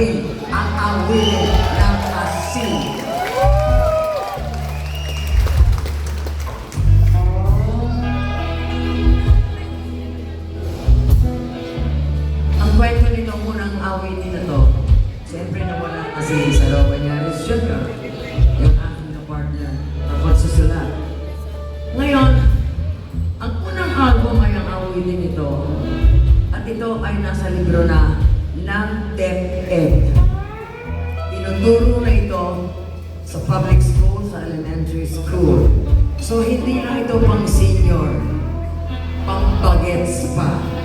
natin ang awit ng asin. Ang kwento nito munang awitin na to, siyempre nawala kasi sa Roba Nyaris Jr., yung aking kapartner na pagsusulat. Ngayon, ang unang album ay ang awitin nito, at ito ay nasa libro na ng DepEd. Tinuturo na ito sa public school, sa elementary school. So hindi lang ito pang senior, pang bagets pa.